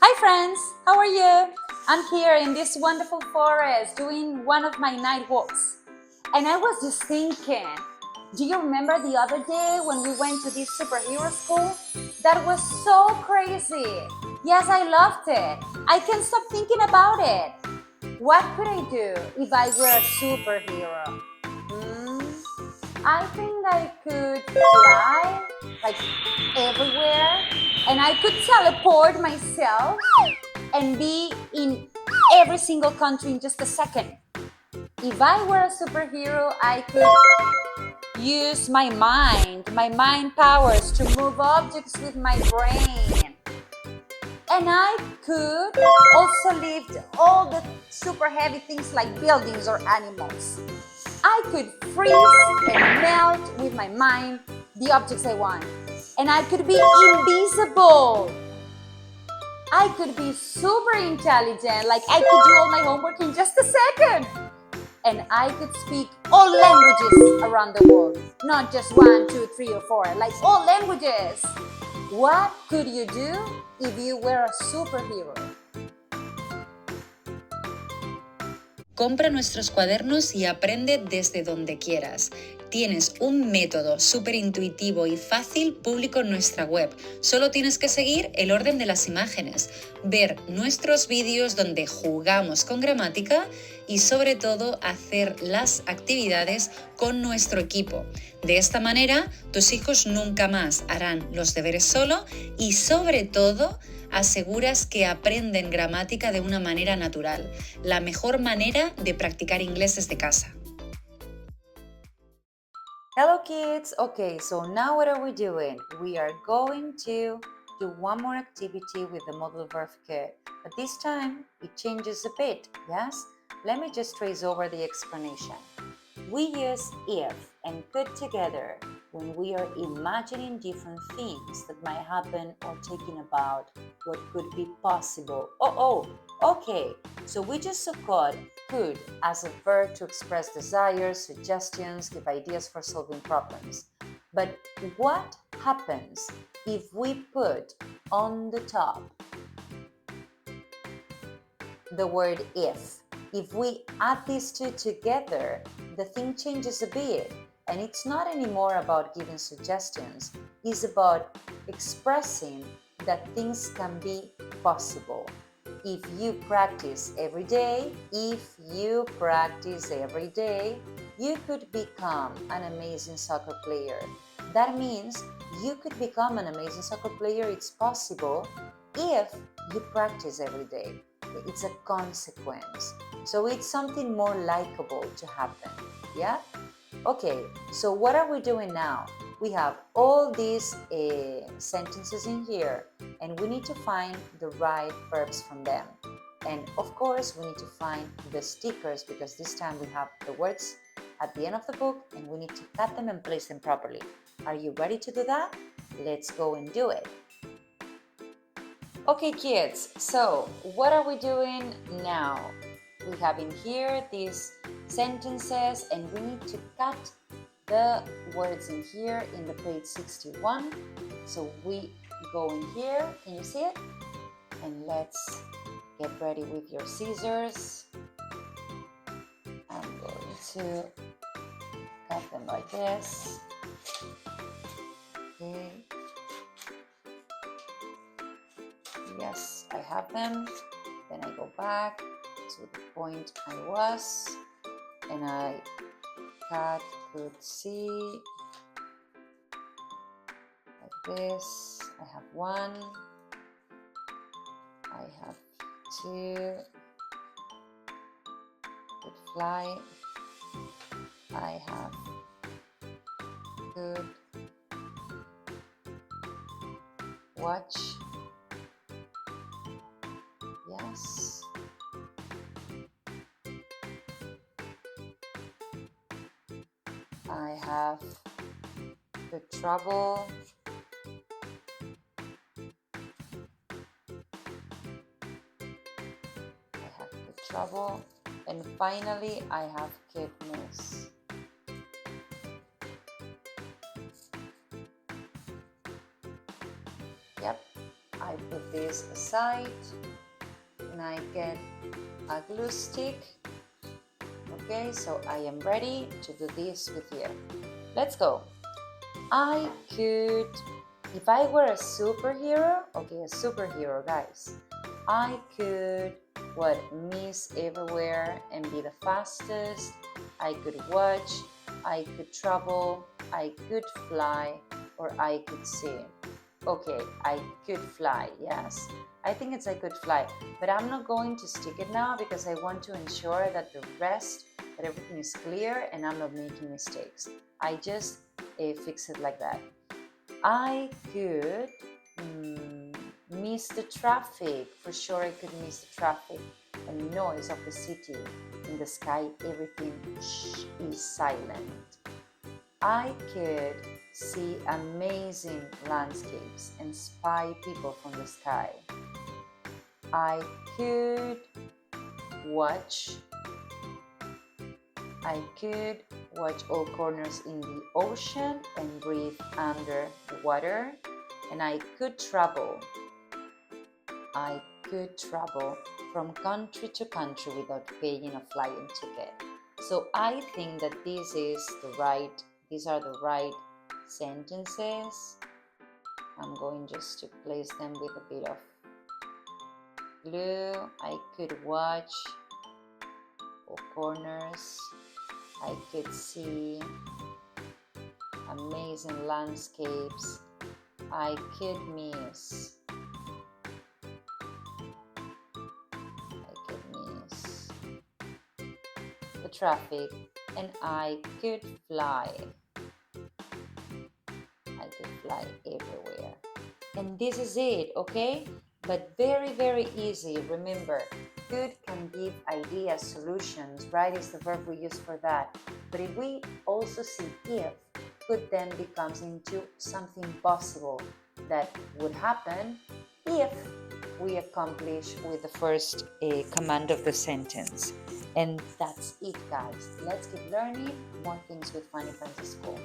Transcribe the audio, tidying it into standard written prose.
Hi friends, how are you? I'm here in this wonderful forest doing one of my night walks. And I was just thinking, do you remember the other day when we went to this superhero school? That was so crazy. Yes, I loved it. I can't stop thinking about it. What could I do if I were a superhero? I think I could fly like everywhere and I could teleport myself and be in every single country in just a second. If I were a superhero, I could use my mind powers to move objects with my brain. And I could also lift all the super heavy things like buildings or animals. I could freeze and melt with my mind the objects I want. And I could be invisible. I could be super intelligent, like I could do all my homework in just a second. And I could speak all languages around the world, not just 1, 2, 3, or 4, like all languages. What could you do if you were a superhero? Compra nuestros cuadernos y aprende desde donde quieras. Tienes un método súper intuitivo y fácil público en nuestra web. Solo tienes que seguir el orden de las imágenes, ver nuestros vídeos donde jugamos con gramática y sobre todo hacer las actividades con nuestro equipo. De esta manera, tus hijos nunca más harán los deberes solo y sobre todo aseguras que aprenden gramática de una manera natural, la mejor manera de practicar inglés desde casa. Hello kids! Okay, so now what are we doing? We are going to do one more activity with the modal verb kit, but this time it changes a bit, yes? Let me just trace over the explanation. We use if and could together when we are imagining different things that might happen or thinking about what could be possible. Okay. So we just saw could as a verb to express desires, suggestions, give ideas for solving problems. But what happens if we put on the top the word if? If we add these two together, the thing changes a bit, and it's not anymore about giving suggestions, it's about expressing that things can be possible. If you practice every day, you could become an amazing soccer player. That means you could become an amazing soccer player, it's possible if you practice every day. It's a consequence. So it's something more likable to happen. Yeah? Okay, so what are we doing now? We have all these sentences in here, and we need to find the right verbs from them. And of course, we need to find the stickers because this time we have the words at the end of the book and we need to cut them and place them properly. Are you ready to do that? Let's go and do it. Okay kids, so what are we doing now? We have in here these sentences and we need to cut the words in here in the page 61. So we go in here, can you see it? And let's get ready with your scissors. I'm going to cut them like this. Okay. Yes, I have them. Then I go back to the point I was and I cut, could see, like this. I have 1, I have 2, could fly, I have could watch. Yes. I have good trouble. I have good trouble. And finally, I have kidneys. Yep. I put this aside and I get a glue stick. Okay, so I am ready to do this with you. Let's go. I could, if I were a superhero, okay, a superhero, guys, I could, miss everywhere and be the fastest. I could watch, I could travel, I could fly, or I could see. Okay, I could fly, yes. I think it's I could fly, but I'm not going to stick it now because I want to ensure that that everything is clear and I'm not making mistakes. I just fix it like that. I could miss the traffic. For sure I could miss the traffic and noise of the city. In the sky, everything is silent. I could see amazing landscapes and spy people from the sky. I could watch all corners in the ocean and breathe under the water. And I could travel from country to country without paying a flying ticket. So I think that these are the right sentences. I'm going just to place them with a bit of glue. I could watch all corners. I could see amazing landscapes. I could miss the traffic, and I could fly. I could fly everywhere. And this is it, okay? But very, very easy. Remember, could can give ideas, solutions, right? Is the verb we use for that. But if we also see if, could then becomes into something possible that would happen if we accomplish with the first command of the sentence. And that's it, guys. Let's keep learning more things with Funny Friends at School.